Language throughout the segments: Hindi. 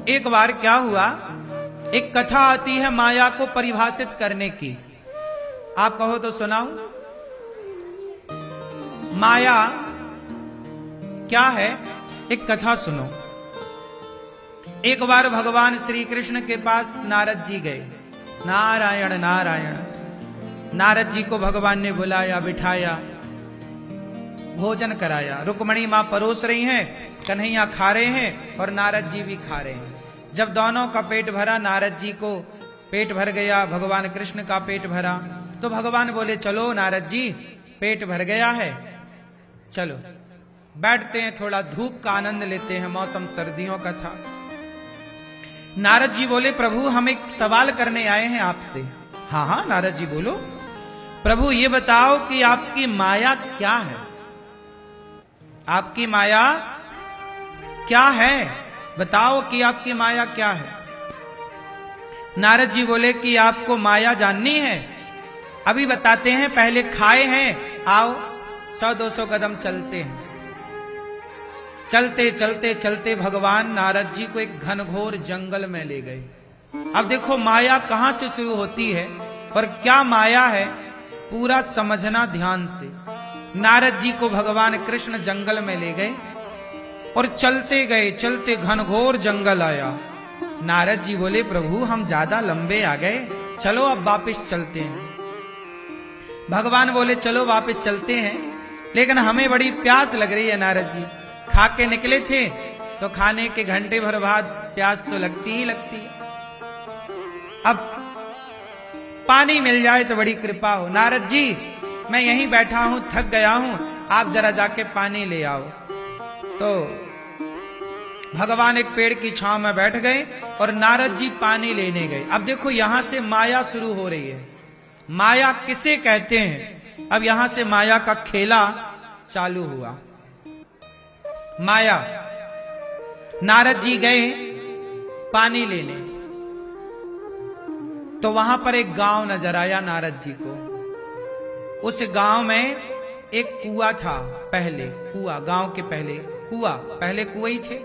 एक बार क्या हुआ, एक कथा आती है माया को परिभाषित करने की। आप कहो तो सुनाओ। माया क्या है, एक कथा सुनो। एक बार भगवान श्री कृष्ण के पास नारद जी गए। नारायण नारायण। नारद जी को भगवान ने बुलाया, बिठाया, भोजन कराया। रुक्मणी मां परोस रही हैं, कन्हैया खा रहे हैं और नारद जी भी खा रहे हैं। जब दोनों का पेट भरा, नारद जी को पेट भर गया, भगवान कृष्ण का पेट भरा, तो भगवान बोले चलो नारद जी, पेट भर गया है, चलो बैठते हैं, थोड़ा धूप का आनंद लेते हैं, मौसम सर्दियों का था। नारद जी बोले प्रभु हम एक सवाल करने आए हैं आपसे। हाँ हाँ नारद जी बोलो। प्रभु ये बताओ कि आपकी माया क्या है, आपकी माया क्या है, बताओ कि आपकी माया क्या है। नारद जी बोले कि आपको माया जाननी है, अभी बताते हैं, पहले खाए हैं, आओ 100-200 कदम चलते हैं। चलते चलते चलते भगवान नारद जी को एक घनघोर जंगल में ले गए। अब देखो माया कहां से शुरू होती है और क्या माया है, पूरा समझना ध्यान से। नारद जी को भगवान कृष्ण जंगल में ले गए और चलते गए, चलते घनघोर जंगल आया। नारद जी बोले प्रभु हम ज्यादा लंबे आ गए, चलो अब वापस चलते हैं। भगवान बोले चलो वापस चलते हैं, लेकिन हमें बड़ी प्यास लग रही है। नारद जी खा के निकले थे, तो खाने के घंटे भर बाद प्यास तो लगती ही लगती है। अब पानी मिल जाए तो बड़ी कृपा हो। नारद जी मैं यहीं बैठा हूं, थक गया हूं, आप जरा जाके पानी ले आओ। तो भगवान एक पेड़ की छांव में बैठ गए और नारद जी पानी लेने गए। अब देखो यहां से माया शुरू हो रही है। माया किसे कहते हैं, अब यहां से माया का खेला चालू हुआ। माया, नारद जी गए पानी लेने, तो वहां पर एक गांव नजर आया नारद जी को। उस गांव में एक कुआं था, पहले कुआं, गांव के पहले कुआं, पहले कुएं ही थे।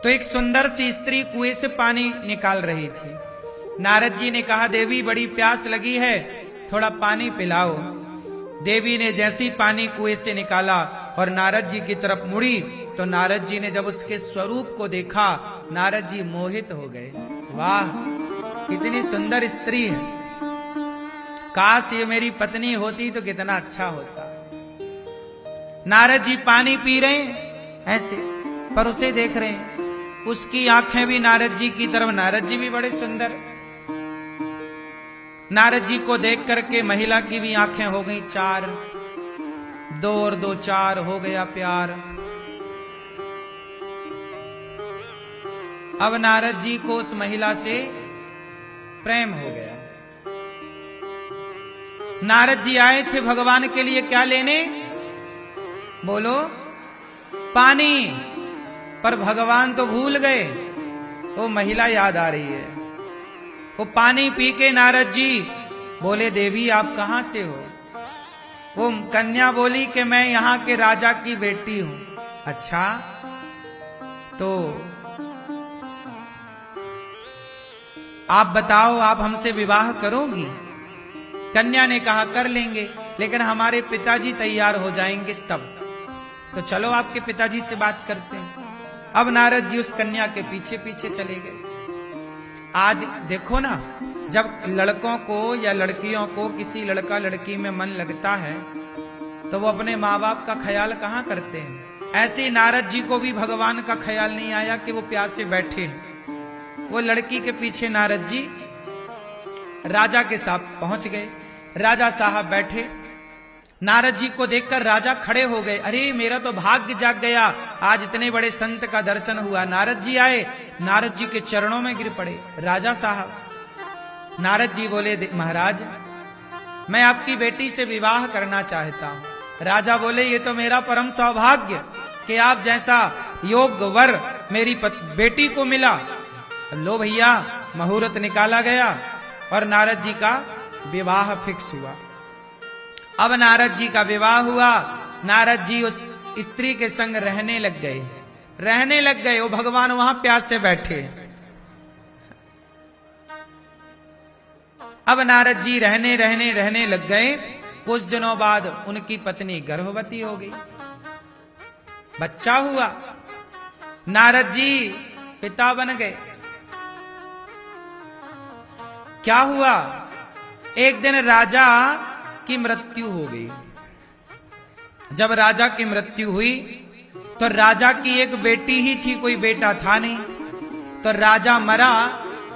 तो एक सुंदर सी स्त्री कुएं से पानी निकाल रही थी। नारद जी ने कहा देवी बड़ी प्यास लगी है, थोड़ा पानी पिलाओ। देवी ने जैसे ही पानी कुएं से निकाला और नारद जी की तरफ मुड़ी, तो नारद जी ने जब उसके स्वरूप को देखा, नारद जी मोहित हो गए। वाह कितनी सुंदर स्त्री है, काश ये मेरी पत्नी होती तो कितना अच्छा होता। नारद जी पानी पी रहे हैं ऐसे, पर उसे देख रहे हैं, उसकी आंखें भी नारद जी की तरफ, नारद जी भी बड़े सुंदर। नारद जी को देख करके महिला की भी आंखें हो गई 4, 2 और 2 4, हो गया प्यार। अब नारद जी को उस महिला से प्रेम हो गया। नारद जी आए थे भगवान के लिए क्या लेने, बोलो पानी, पर भगवान तो भूल गए, वो महिला याद आ रही है। वो पानी पी के नारद जी बोले देवी आप कहां से हो। वो कन्या बोली कि मैं यहां के राजा की बेटी हूं। अच्छा तो आप बताओ आप हमसे विवाह करोगी। कन्या ने कहा कर लेंगे, लेकिन हमारे पिताजी तैयार हो जाएंगे तब। तो चलो आपके पिताजी से बात करते हैं। अब नारद जी उस कन्या के पीछे पीछे चले गए। आज देखो ना, जब लड़कों को या लड़कियों को किसी लड़का लड़की में मन लगता है तो वो अपने माँ बाप का ख्याल कहाँ करते हैं। ऐसे नारद जी को भी भगवान का ख्याल नहीं आया कि वो प्यासे बैठे। वो लड़की के पीछे नारद जी राजा के साथ पहुंच गए। राजा साहब बैठे, नारद जी को देखकर राजा खड़े हो गए। अरे मेरा तो भाग्य जाग गया, आज इतने बड़े संत का दर्शन हुआ। नारद जी आए, नारद जी के चरणों में गिर पड़े। राजा साहब, नारद जी बोले महाराज मैं आपकी बेटी से विवाह करना चाहता हूं। राजा बोले ये तो मेरा परम सौभाग्य कि आप जैसा योग्य वर मेरी बेटी को मिला। लो भैया मुहूर्त निकाला गया और नारद जी का विवाह फिक्स हुआ। अब नारद जी का विवाह हुआ। नारद जी उस स्त्री के संग रहने लग गए। रहने लग गए। वो भगवान वहां प्यास से बैठे। अब नारद जी रहने लग गए। कुछ दिनों बाद उनकी पत्नी गर्भवती हो गई, बच्चा हुआ। नारद जी पिता बन गए। क्या हुआ, एक दिन राजा की मृत्यु हो गई। जब राजा की मृत्यु हुई तो राजा की एक बेटी ही थी, कोई बेटा था नहीं। तो राजा मरा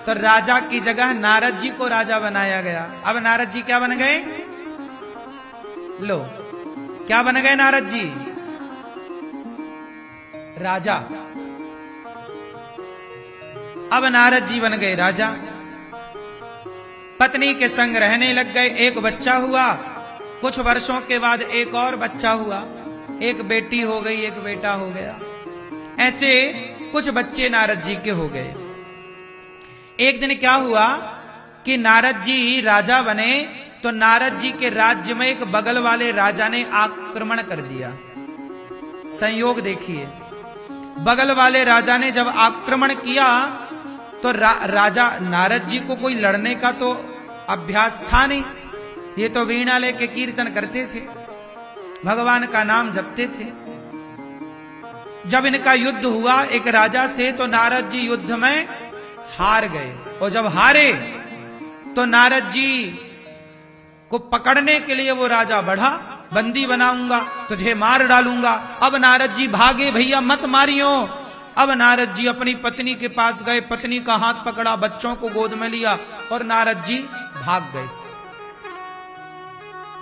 तो राजा की जगह नारद जी को राजा बनाया गया। अब नारद जी क्या बन गए? लो, क्या बन गए नारद जी? राजा। अब नारद जी बन गए राजा। पत्नी के संग रहने लग गए। एक बच्चा हुआ। कुछ वर्षों के बाद एक और बच्चा हुआ। एक बेटी हो गई, एक बेटा हो गया। ऐसे कुछ बच्चे नारद जी के हो गए। एक दिन क्या हुआ कि नारद जी राजा बने तो नारद जी के राज्य में एक बगल वाले राजा ने आक्रमण कर दिया। संयोग देखिए, बगल वाले राजा ने जब आक्रमण किया तो राजा नारद जी को कोई लड़ने का तो अभ्यास था नहीं। ये तो वीणा लेके कीर्तन करते थे, भगवान का नाम जपते थे। जब इनका युद्ध हुआ एक राजा से तो नारद जी युद्ध में हार गए। और जब हारे तो नारद जी को पकड़ने के लिए वो राजा बढ़ा, बंदी बनाऊंगा, तुझे मार डालूंगा। अब नारद जी भागे, भैया मत मारियो। अब नारद जी अपनी पत्नी के पास गए, पत्नी का हाथ पकड़ा, बच्चों को गोद में लिया और नारद जी भाग गए।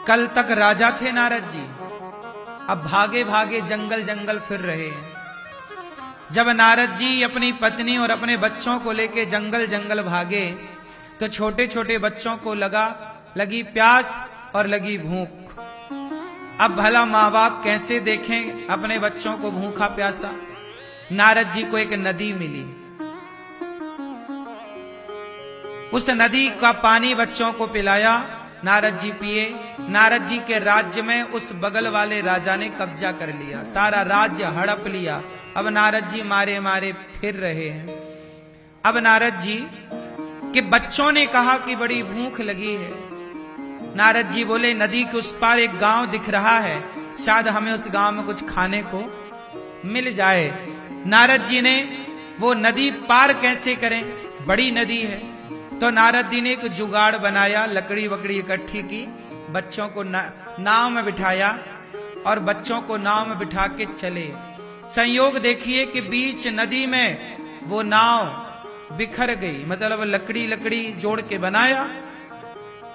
कल तक राजा थे नारद जी, अब भागे भागे जंगल जंगल फिर रहे हैं। जब नारद जी अपनी पत्नी और अपने बच्चों को लेके जंगल जंगल भागे तो छोटे छोटे बच्चों को लगी प्यास और लगी भूख। अब भला माँ बाप कैसे देखें अपने बच्चों को भूखा प्यासा। नारद जी को एक नदी मिली, उस नदी का पानी बच्चों को पिलाया, नारद जी पिए। नारद जी के राज्य में उस बगल वाले राजा ने कब्जा कर लिया, सारा राज्य हड़प लिया। अब नारद जी मारे मारे फिर रहे हैं। अब नारद जी के बच्चों ने कहा कि बड़ी भूख लगी है। नारद जी बोले नदी के उस पार एक गांव दिख रहा है, शायद हमें उस गांव में कुछ खाने को मिल जाए। नारद जी ने वो नदी पार कैसे करें, बड़ी नदी है। तो नारद जी ने एक जुगाड़ बनाया, लकड़ी वकड़ी इकट्ठी की, बच्चों को नाव में बिठाया और बच्चों को नाव में बिठा के चले। संयोग देखिए कि बीच नदी में वो नाव बिखर गई, मतलब लकड़ी लकड़ी जोड़ के बनाया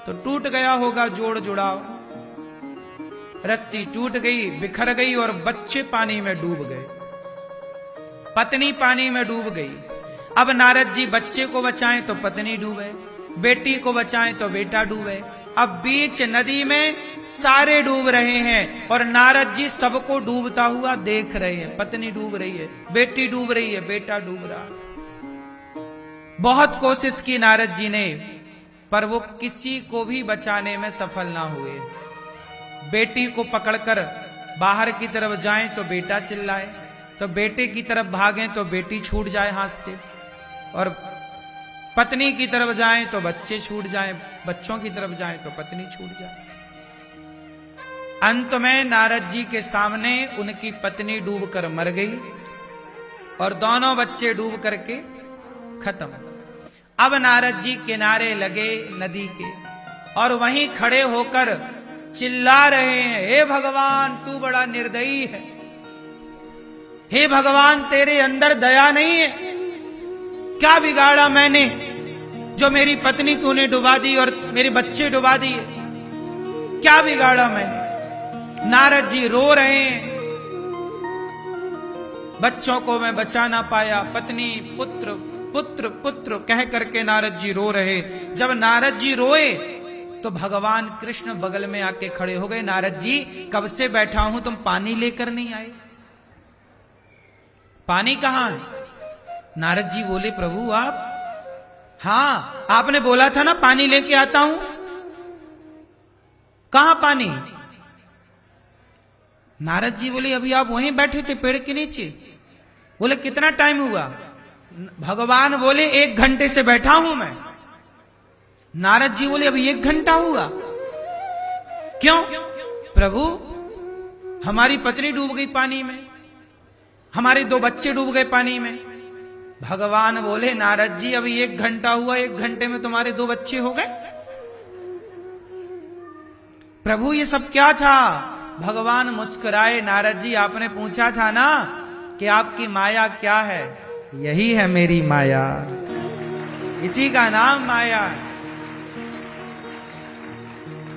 तो टूट गया होगा जोड़ जुड़ाव, रस्सी टूट गई, बिखर गई और बच्चे पानी में डूब गए, पत्नी पानी में डूब गई। अब नारद जी बच्चे को बचाएं तो पत्नी डूबे, बेटी को बचाएं तो बेटा डूबे। अब बीच नदी में सारे डूब रहे हैं और नारद जी सबको डूबता हुआ देख रहे हैं। पत्नी डूब रही है, बेटी डूब रही है, बेटा डूब रहा है। बहुत कोशिश की नारद जी ने, पर वो किसी को भी बचाने में सफल ना हुए। बेटी को पकड़कर बाहर की तरफ जाएं तो बेटा चिल्लाए, तो बेटे की तरफ भागें तो बेटी छूट जाए हाथ से, और पत्नी की तरफ जाएं तो बच्चे छूट जाएं, बच्चों की तरफ जाएं तो पत्नी छूट जाए। अंत में नारद जी के सामने उनकी पत्नी डूबकर मर गई और दोनों बच्चे डूब करके खत्म। अब नारद जी किनारे लगे नदी के और वहीं खड़े होकर चिल्ला रहे हैं, हे भगवान तू बड़ा निर्दयी है, हे भगवान तेरे अंदर दया नहीं है। क्या बिगाड़ा मैंने जो मेरी पत्नी तूने डुबा दी और मेरे बच्चे डुबा दिए, क्या बिगाड़ा मैंने। नारद जी रो रहे हैं, बच्चों को मैं बचा ना पाया, पत्नी पुत्र पुत्र पुत्र कह करके नारद जी रो रहे। जब नारद जी रोए तो भगवान कृष्ण बगल में आके खड़े हो गए। नारद जी कब से बैठा हूं, तुम पानी लेकर नहीं आए, पानी कहां है? नारद जी बोले प्रभु आप, हां आपने बोला था ना पानी लेके आता हूं, कहां पानी? नारद जी बोले अभी आप वहीं बैठे थे पेड़ के नीचे। बोले कितना टाइम हुआ? भगवान बोले 1 घंटे से बैठा हूं मैं। नारद जी बोले अभी 1 घंटा हुआ? क्यों? प्रभु हमारी पत्नी डूब गई पानी में, हमारे 2 बच्चे डूब गए पानी में। भगवान बोले नारद जी अभी 1 घंटा हुआ, 1 घंटे में तुम्हारे 2 बच्चे हो गए? प्रभु ये सब क्या था? भगवान मुस्कुराए, नारद जी आपने पूछा था ना कि आपकी माया क्या है? यही है मेरी माया, इसी का नाम माया है।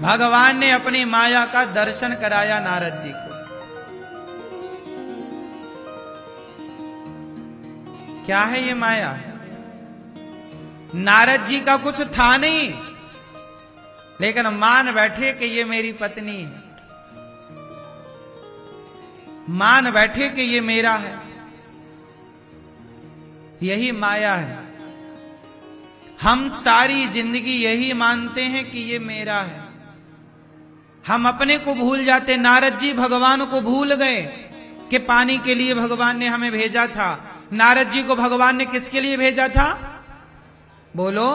भगवान ने अपनी माया का दर्शन कराया नारद जी को। क्या है ये माया? नारद जी का कुछ था नहीं, लेकिन मान बैठे कि ये मेरी पत्नी है, मान बैठे कि ये मेरा है। यही माया है। हम सारी जिंदगी यही मानते हैं कि ये मेरा है। हम अपने को भूल जाते। नारद जी भगवान को भूल गए कि पानी के लिए भगवान ने हमें भेजा था। नारद जी को भगवान ने किसके लिए भेजा था? बोलो,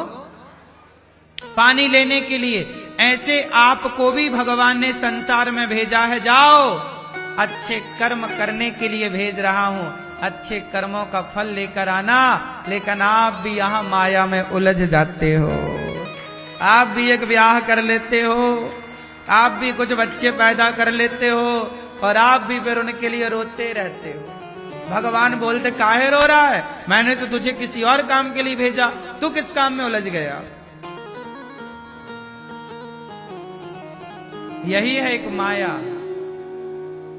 पानी लेने के लिए। ऐसे आपको भी भगवान ने संसार में भेजा है। जाओ, अच्छे कर्म करने के लिए भेज रहा हूं, अच्छे कर्मों का फल लेकर आना। लेकिन आप भी यहां माया में उलझ जाते हो। आप भी एक ब्याह कर लेते हो, आप भी कुछ बच्चे पैदा कर लेते हो, और आप भी फिर उनके लिए रोते रहते हो। भगवान बोलते काहे रो रहा है? मैंने तो तुझे किसी और काम के लिए भेजा, तू किस काम में उलझ गया? यही है एक माया।